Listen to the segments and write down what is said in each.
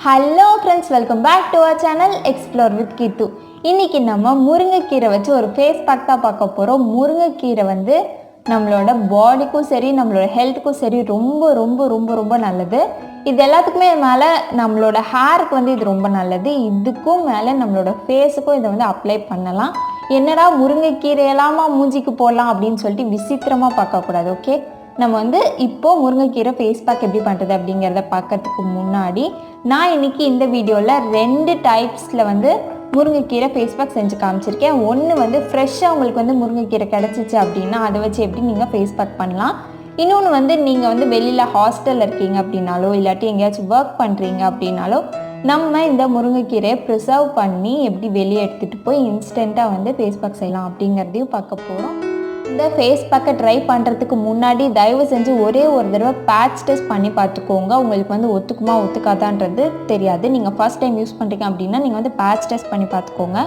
Hello friends, welcome back to our channel explore with Keerthu. இன்றைக்கி நம்ம முருங்கைக்கீரை வச்சு ஒரு ஃபேஸ் பேக் தான் பார்க்க போகிறோம். முருங்கைக்கீரை வந்து நம்மளோட பாடிக்கும் சரி நம்மளோட ஹெல்த்துக்கும் சரி ரொம்ப ரொம்ப ரொம்ப ரொம்ப நல்லது. இது எல்லாத்துக்குமே மேலே நம்மளோட ஹேருக்கு வந்து இது ரொம்ப நல்லது. இதுக்கும் மேலே நம்மளோட ஃபேஸுக்கும் இதை வந்து அப்ளை பண்ணலாம். என்னடா முருங்கைக்கீரை எல்லாமா மூஞ்சிக்கு போடலாம் அப்படின்னு சொல்லிட்டு விசித்திரமாக பார்க்கக்கூடாது. ஓகே, நம்ம வந்து இப்போது முருங்கைக்கீரை ஃபேஸ் பேக் எப்படி பண்ணுறது அப்படிங்கிறத பார்க்கறதுக்கு முன்னாடி நான் இன்றைக்கி இந்த வீடியோவில் 2 டைப்ஸில் வந்து முருங்கைக்கீரை ஃபேஸ் பேக் செஞ்சு காமிச்சிருக்கேன். ஒன்று வந்து ஃப்ரெஷ்ஷாக உங்களுக்கு வந்து முருங்கைக்கீரை கிடச்சிச்சு அப்படின்னா அதை வச்சு எப்படி நீங்கள் ஃபேஸ் பேக் பண்ணலாம். இன்னொன்று வந்து நீங்கள் வந்து வெளியில் ஹாஸ்டலில் இருக்கீங்க அப்படின்னாலோ இல்லாட்டி எங்கேயாச்சும் ஒர்க் பண்ணுறீங்க அப்படின்னாலோ நம்ம இந்த முருங்கைக்கீரையை ப்ரிசர்வ் பண்ணி எப்படி வெளியே எடுத்துகிட்டு போய் இன்ஸ்டண்ட்டாக வந்து ஃபேஸ் பேக் செய்யலாம் அப்படிங்கிறதையும் பார்க்க போகிறோம். இந்த ஃபேஸ் பேக்கை ட்ரை பண்ணுறதுக்கு முன்னாடி தயவு செஞ்சு ஒரே ஒரு தடவை பேட்ச் டெஸ்ட் பண்ணி பார்த்துக்கோங்க. உங்களுக்கு வந்து ஒத்துக்குமா ஒத்துக்காதான்றது தெரியாது. நீங்கள் ஃபர்ஸ்ட் டைம் யூஸ் பண்ணுறீங்க அப்படின்னா நீங்கள் வந்து பேட்ச் டெஸ்ட் பண்ணி பார்த்துக்கோங்க.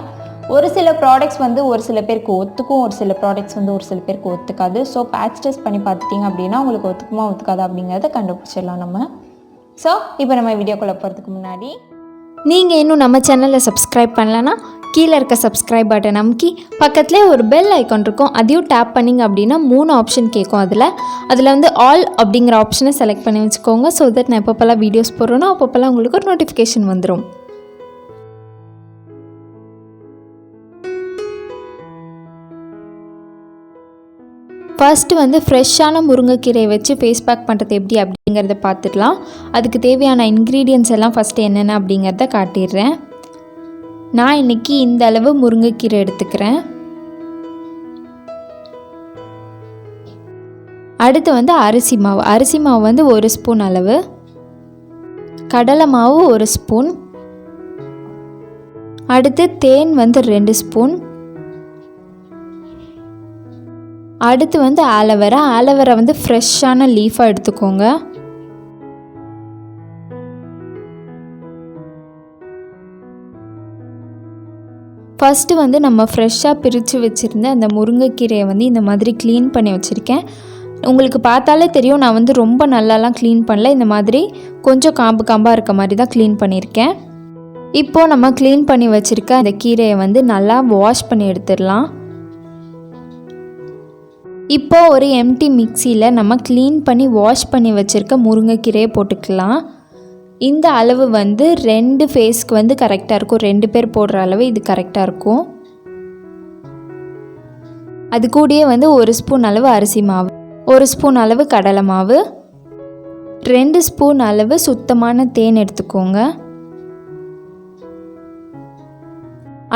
ஒரு சில ப்ராடக்ட்ஸ் வந்து ஒரு சில பேருக்கு ஒத்துக்கும், ஒரு சில ப்ராடக்ட்ஸ் வந்து ஒரு சில பேருக்கு ஒத்துக்காது. ஸோ பேட்ச் டெஸ்ட் பண்ணி பார்த்துட்டிங்க அப்படின்னா உங்களுக்கு ஒத்துக்குமா ஒத்துக்காதா அப்படிங்கிறத கண்டுபிடிச்சிடலாம் நம்ம. ஸோ இப்போ நம்ம வீடியோக்குள்ளே போகிறதுக்கு முன்னாடி நீங்கள் இன்னும் நம்ம சேனலை சப்ஸ்கிரைப் பண்ணலன்னா கீழே இருக்க சப்ஸ்கிரைப் பட்டன் அமுக்கி பக்கத்துலேயே ஒரு பெல் ஐக்கான் இருக்கும், அதையும் டேப் பண்ணிங்க அப்படின்னா 3 ஆப்ஷன் கேட்கும். அதில் வந்து ஆல் அப்படிங்கிற ஆப்ஷனை செலக்ட் பண்ணி வச்சுக்கோங்க. ஸோ தட் நான் எப்பப்பெல்லாம் வீடியோஸ் போடுறேனோ அப்பப்பெல்லாம் உங்களுக்கு ஒரு நோட்டிஃபிகேஷன் வந்துடும். ஃபர்ஸ்ட்டு வந்து ஃப்ரெஷ்ஷான முருங்கைக்கீரையை வச்சு ஃபேஸ் பேக் பண்ணுறது எப்படி அப்படிங்கிறத பார்த்துக்கலாம். அதுக்கு தேவையான இன்க்ரீடியன்ட்ஸ் எல்லாம் ஃபஸ்ட்டு என்னென்ன அப்படிங்கிறத காட்டிடுறேன். நான் இன்றைக்கி இந்த அளவு முருங்கைக்கீரை எடுத்துக்கிறேன். அடுத்து வந்து அரிசி மாவு வந்து 1 ஸ்பூன் அளவு, கடலை மாவு 1 ஸ்பூன், அடுத்து தேன் வந்து 2 ஸ்பூன், அடுத்து வந்து ஆலோவேரா வந்து ஃப்ரெஷ்ஷான லீஃபாக எடுத்துக்கோங்க. ஃபஸ்ட்டு வந்து நம்ம ஃப்ரெஷ்ஷாக பிரித்து வச்சுருந்த அந்த முருங்கைக்கீரையை வந்து இந்த மாதிரி க்ளீன் பண்ணி வச்சுருக்கேன். உங்களுக்கு பார்த்தாலே தெரியும், நான் வந்து ரொம்ப நல்லாலாம் க்ளீன் பண்ணல, இந்த மாதிரி கொஞ்சம் காம்பாக இருக்க மாதிரி தான் க்ளீன் பண்ணியிருக்கேன். இப்போது நம்ம க்ளீன் பண்ணி வச்சுருக்க அந்த கீரையை வந்து நல்லா வாஷ் பண்ணி எடுத்துடலாம். இப்போ ஒரு எம்டி மிக்சியில் நம்ம க்ளீன் பண்ணி வாஷ் பண்ணி வச்சுருக்க முருங்கைக்கீரையை போட்டுக்கலாம். இந்த அளவு வந்து 2 ஃபேஸ்க்கு வந்து கரெக்டாக இருக்கும். 2 பேர் போடுற அளவு இது கரெக்டாக இருக்கும். அது கூடயே வந்து 1 ஸ்பூன் அளவு அரிசி மாவு, 1 ஸ்பூன் அளவு கடலை மாவு, 2 ஸ்பூன் அளவு சுத்தமான தேன் எடுத்துக்கோங்க.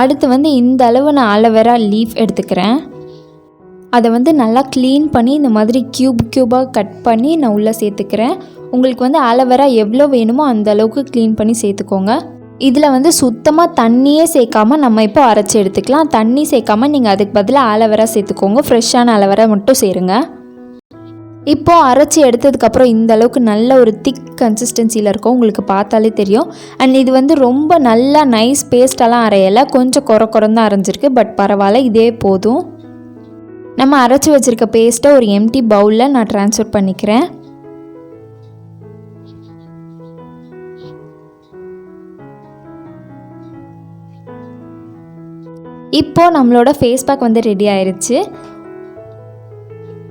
அடுத்து வந்து இந்த அளவு நான் ஆலோவேரா லீஃப் எடுத்துக்கிறேன். அதை வந்து நல்லா க்ளீன் பண்ணி இந்த மாதிரி க்யூபாக கட் பண்ணி நான் உள்ளே சேர்த்துக்கிறேன். உங்களுக்கு வந்து ஆலோவேரா எவ்வளோ வேணுமோ அந்த அளவுக்கு க்ளீன் பண்ணி சேர்த்துக்கோங்க. இதில் வந்து சுத்தமாக தண்ணியே சேர்க்காமல் நம்ம இப்போ அரைச்சி எடுத்துக்கலாம். தண்ணி சேர்க்காமல் நீங்கள் அதுக்கு பதிலாக ஆலோவேரா சேர்த்துக்கோங்க. ஃப்ரெஷ்ஷான ஆலோவேரா மட்டும் சேருங்க. இப்போது அரைச்சி எடுத்ததுக்கப்புறம் இந்த அளவுக்கு நல்ல ஒரு திக் கன்சிஸ்டன்சியில் இருக்கும், உங்களுக்கு பார்த்தாலே தெரியும். அண்ட் இது வந்து ரொம்ப நல்லா நைஸ் பேஸ்டெல்லாம் அரையலை, கொஞ்சம் குறந்தான் அரைஞ்சிருக்கு. பட் பரவாயில்ல, இதே போதும். நம்ம அரைச்சி வச்சுருக்க பேஸ்ட்டை ஒரு எம்டி பவுலில் நான் ட்ரான்ஸ்ஃபர் பண்ணிக்கிறேன். இப்போது நம்மளோட ஃபேஸ் பேக் வந்து ரெடி ஆயிடுச்சு.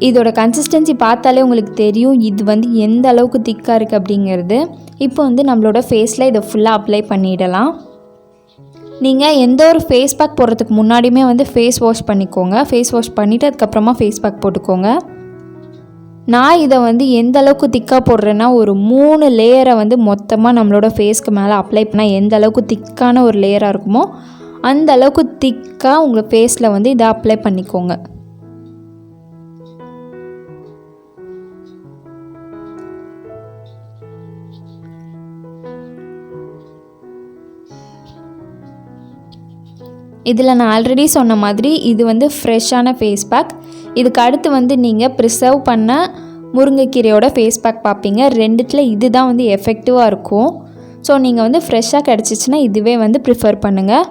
இதோட கன்சிஸ்டன்சி பார்த்தாலே உங்களுக்கு தெரியும் இது வந்து எந்த அளவுக்கு திக்காக இருக்குது அப்படிங்கிறது. இப்போ வந்து நம்மளோட ஃபேஸில் இதை ஃபுல்லாக அப்ளை பண்ணிடலாம். நீங்கள் எந்த ஒரு ஃபேஸ் பேக் போடுறதுக்கு முன்னாடியுமே வந்து ஃபேஸ் வாஷ் பண்ணிக்கோங்க. ஃபேஸ் வாஷ் பண்ணிவிட்டு அதுக்கப்புறமா ஃபேஸ் பேக் போட்டுக்கோங்க. நான் இதை வந்து எந்த அளவுக்கு திக்காக போடுறேன்னா ஒரு 3 லேயரை வந்து மொத்தமாக நம்மளோட ஃபேஸ்க்கு மேலே அப்ளை பண்ணால் எந்த அளவுக்கு திக்கான ஒரு லேயராக இருக்குமோ அந்த அளவுக்கு திக்காக உங்கள் ஃபேஸில் வந்து இதை அப்ளை பண்ணிக்கோங்க. இதில் நான் ஆல்ரெடி சொன்ன மாதிரி இது வந்து ஃப்ரெஷ்ஷான ஃபேஸ் பேக். இதுக்கு அடுத்து வந்து நீங்கள் ப்ரிசர்வ் பண்ண முருங்கைக்கீரையோட ஃபேஸ் பேக் பார்ப்பீங்க. 2த்தில் இது தான் வந்து எஃபெக்டிவாக இருக்கும். ஸோ நீங்கள் வந்து ஃப்ரெஷ்ஷாக கிடச்சிச்சின்னா இதுவே வந்து ப்ரிஃபர் பண்ணுங்கள்.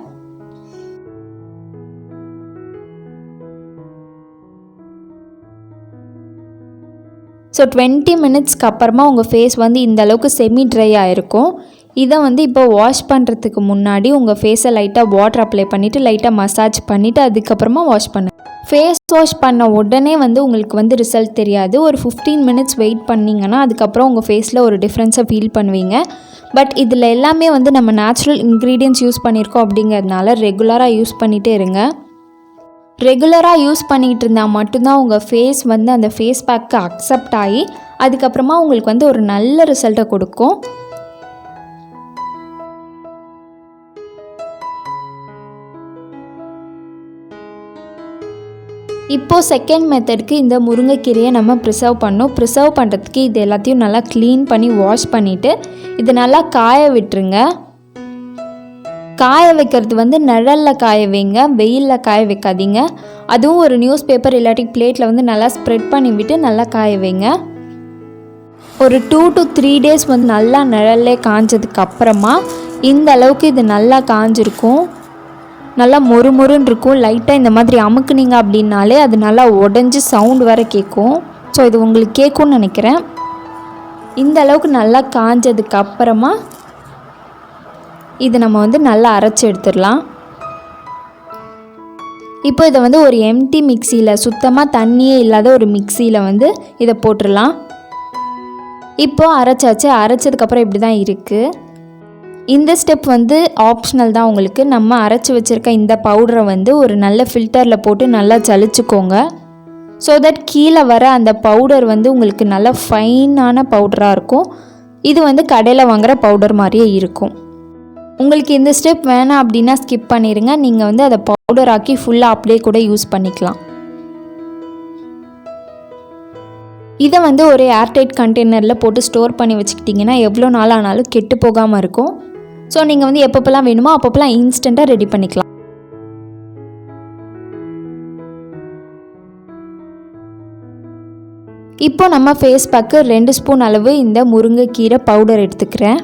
ஸோ 20 மினிட்ஸ்க்கு அப்புறமா உங்கள் ஃபேஸ் வந்து இந்த அளவுக்கு செமி ட்ரை ஆகிருக்கும். இதை வந்து இப்போ வாஷ் பண்ணுறதுக்கு முன்னாடி உங்கள் ஃபேஸை லைட்டாக வாட்டர் அப்ளை பண்ணிவிட்டு லைட்டாக மசாஜ் பண்ணிவிட்டு அதுக்கப்புறமா வாஷ் பண்ணு. ஃபேஸ் வாஷ் பண்ண உடனே வந்து உங்களுக்கு வந்து ரிசல்ட் தெரியாது. ஒரு 15 மினிட்ஸ் வெயிட் பண்ணிங்கன்னா அதுக்கப்புறம் உங்கள் ஃபேஸில் ஒரு டிஃப்ரென்ஸை ஃபீல் பண்ணுவீங்க. பட் இதில் எல்லாமே வந்து நம்ம நேச்சுரல் இன்க்ரீடியன்ட்ஸ் யூஸ் பண்ணியிருக்கோம் அப்படிங்கிறதுனால ரெகுலராக யூஸ் பண்ணிகிட்டே இருங்க. ரெகுலராக யூஸ் பண்ணிகிட்டு இருந்தால் மட்டும்தான் உங்கள் ஃபேஸ் வந்து அந்த ஃபேஸ் பேக்கு அக்செப்ட் ஆகி அதுக்கப்புறமா உங்களுக்கு வந்து ஒரு நல்ல ரிசல்ட்டை கொடுக்கும். இப்போது செகண்ட் மெத்தடுக்கு இந்த முருங்கைக்கீரையை நம்ம ப்ரிசர்வ் பண்ணோம். ப்ரிசர்வ் பண்ணுறதுக்கு இது எல்லாத்தையும் நல்லா க்ளீன் பண்ணி வாஷ் பண்ணிவிட்டு இது நல்லா காய விட்டுருங்க. காய வைக்கிறது வந்து நிழலில் காய வைங்க, வெயிலில் காய வைக்காதீங்க. அதுவும் ஒரு நியூஸ் பேப்பர் இல்லாட்டி பிளேட்டில் வந்து நல்லா ஸ்ப்ரெட் பண்ணி விட்டு நல்லா காய வைங்க. ஒரு 2 to 3 days வந்து நல்லா நிழல்லே காஞ்சதுக்கு அப்புறமா இந்த அளவுக்கு இது நல்லா காஞ்சிருக்கும். நல்லா மொறுமொறுன்னு இருக்கும். லைட்டாக இந்த மாதிரி அமுக்குனீங்க அப்படின்னாலே அது நல்லா உடஞ்சி சவுண்டு வேறு கேட்கும். ஸோ இது உங்களுக்கு கேட்கும்னு நினைக்கிறேன். இந்த அளவுக்கு நல்லா காஞ்சதுக்கு அப்புறமா இது நம்ம வந்து நல்லா அரைச்சி எடுத்துடலாம். இப்போ இதை வந்து ஒரு எம்டி மிக்சியில், சுத்தமாக தண்ணியே இல்லாத ஒரு மிக்சியில் வந்து இதை போட்டுடலாம். இப்போது அரைச்சாச்சு. அரைச்சதுக்கப்புறம் இப்படி தான் இருக்குது. இந்த ஸ்டெப் வந்து ஆப்ஷனல் தான் உங்களுக்கு. நம்ம அரைச்சி வச்சுருக்க இந்த பவுடரை வந்து ஒரு நல்ல ஃபில்டரில் போட்டு நல்லா சலிச்சுக்கோங்க. ஸோ தட் கீழே வர அந்த பவுடர் வந்து உங்களுக்கு நல்ல ஃபைனான பவுடராக இருக்கும். இது வந்து கடையில் வாங்குகிற பவுடர் மாதிரியே இருக்கும். உங்களுக்கு இந்த ஸ்டெப் வேணாம் அப்படின்னா ஸ்கிப் பண்ணிடுங்க. நீங்கள் வந்து அதை பவுடர் ஆக்கி ஃபுல்லாக அப்படியே கூட யூஸ் பண்ணிக்கலாம். இதை வந்து ஒரு ஏர்டைட் கண்டெய்னரில் போட்டு ஸ்டோர் பண்ணி வச்சுக்கிட்டிங்கன்னா எவ்வளோ நாள் ஆனாலும் கெட்டு போகாமல் இருக்கும். ஸோ நீங்கள் வந்து எப்பப்பெல்லாம் வேணுமோ அப்பப்பெல்லாம் இன்ஸ்டண்ட்டாக ரெடி பண்ணிக்கலாம். இப்போ நம்ம ஃபேஸ் பேக்கு 2 ஸ்பூன் அளவு இந்த முருங்கைக்கீரை பவுடர் எடுத்துக்கிறேன்.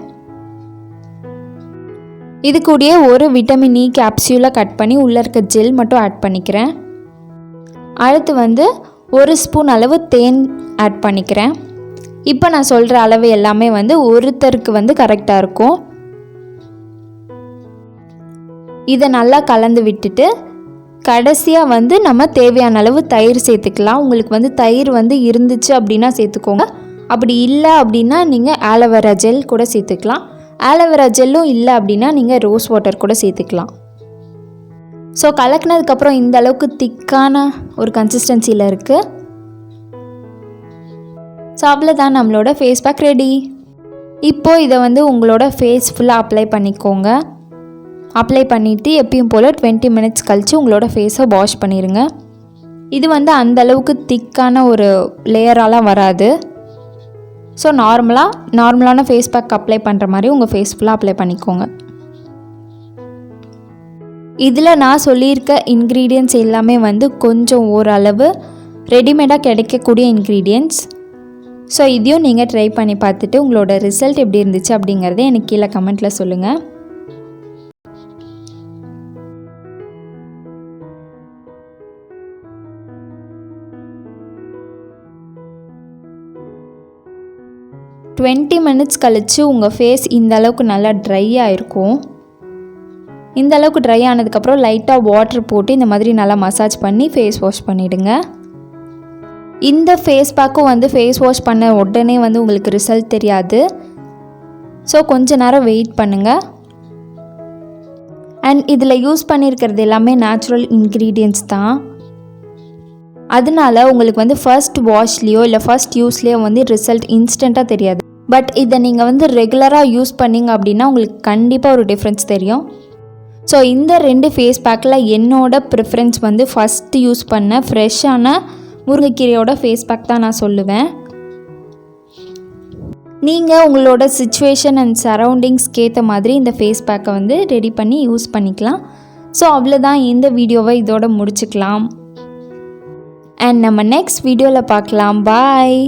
இது கூடயே ஒரு விட்டமின் இ கேப்சியூலை கட் பண்ணி உள்ளே இருக்க ஜெல் மட்டும் ஆட் பண்ணிக்கிறேன். அடுத்து வந்து 1 ஸ்பூன் அளவு தேன் ஆட் பண்ணிக்கிறேன். இப்போ நான் சொல்கிற அளவு எல்லாமே வந்து ஒருத்தருக்கு வந்து கரெக்டாக இருக்கும். இதை நல்லா கலந்து விட்டுட்டு கடைசியாக வந்து நம்ம தேவையான அளவு தயிர் சேர்த்துக்கலாம். உங்களுக்கு வந்து தயிர் வந்து இருந்துச்சு அப்படின்னா சேர்த்துக்கோங்க. அப்படி இல்லை அப்படின்னா நீங்கள் ஆலோவேரா ஜெல் கூட சேர்த்துக்கலாம். ஆலோவேரா ஜெல்லும் இல்லை அப்படின்னா நீங்கள் ரோஸ் வாட்டர் கூட சேர்த்துக்கலாம். ஸோ கலக்கினதுக்கப்புறம் இந்த அளவுக்கு திக்கான ஒரு கன்சிஸ்டன்சியில் இருக்குது. ஸோ அவ்வளோதான், நம்மளோட ஃபேஸ் பேக் ரெடி. இப்போது இதை வந்து உங்களோட ஃபேஸ் ஃபுல்லாக அப்ளை பண்ணிக்கோங்க. அப்ளை பண்ணிவிட்டு எப்பயும் போல் 20 மினிட்ஸ் கழித்து உங்களோட ஃபேஸை வாஷ் பண்ணிடுங்க. இது வந்து அந்தளவுக்கு திக்கான ஒரு லேயராலாம் வராது. ஸோ நார்மலான ஃபேஸ் பேக் அப்ளை பண்ணுற மாதிரி உங்கள் ஃபேஸ் ஃபுல்லாக அப்ளை பண்ணிக்கோங்க. இதில் நான் சொல்லியிருக்க இன்க்ரீடியன்ட்ஸ் எல்லாமே வந்து கொஞ்சம் ஓரளவு ரெடிமேடாக கிடைக்கக்கூடிய இன்க்ரீடியன்ட்ஸ். ஸோ இதையும் நீங்கள் ட்ரை பண்ணி பார்த்துட்டு உங்களோட ரிசல்ட் எப்படி இருந்துச்சு அப்படிங்கிறத எனக்கு கீழே கமெண்ட்டில் சொல்லுங்கள். டுவெண்ட்டி மினிட்ஸ் கழித்து உங்கள் ஃபேஸ் இந்த அளவுக்கு நல்லா ட்ரை ஆகிருக்கும். இந்த அளவுக்கு ட்ரை ஆனதுக்கப்புறம் லைட்டாக வாட்டர் போட்டு இந்த மாதிரி நல்லா மசாஜ் பண்ணி ஃபேஸ் வாஷ் பண்ணிவிடுங்க. இந்த ஃபேஸ் பேக்கும் வந்து ஃபேஸ் வாஷ் பண்ண உடனே வந்து உங்களுக்கு ரிசல்ட் தெரியாது. ஸோ கொஞ்ச நேரம் வெயிட் பண்ணுங்கள். அண்ட் இதில் யூஸ் பண்ணியிருக்கிறது எல்லாமே நேச்சுரல் இன்க்ரீடியன்ட்ஸ் தான். அதனால உங்களுக்கு வந்து ஃபர்ஸ்ட் வாஷ்லேயோ இல்லை ஃபர்ஸ்ட் யூஸ்லேயோ வந்து ரிசல்ட் இன்ஸ்டண்ட்டாக தெரியாது. பட் இதை நீங்கள் வந்து ரெகுலராக யூஸ் பண்ணிங்க அப்படின்னா உங்களுக்கு கண்டிப்பாக ஒரு டிஃப்ரென்ஸ் தெரியும். ஸோ இந்த 2 ஃபேஸ் பேக்கில் என்னோட ப்ரிஃபரன்ஸ் வந்து ஃபஸ்ட்டு யூஸ் பண்ண ஃப்ரெஷ்ஷான முருங்கைக்கீரையோட ஃபேஸ் பேக் தான் நான் சொல்லுவேன். நீங்கள் உங்களோட சிச்சுவேஷன் அண்ட் சரௌண்டிங்ஸ்க்கு ஏற்ற மாதிரி இந்த ஃபேஸ் பேக்கை வந்து ரெடி பண்ணி யூஸ் பண்ணிக்கலாம். ஸோ அவ்வளோதான், இந்த வீடியோவை இதோட முடிச்சுக்கலாம். அண்ட் நம்ம நெக்ஸ்ட் வீடியோவில் பார்க்கலாம். பாய்.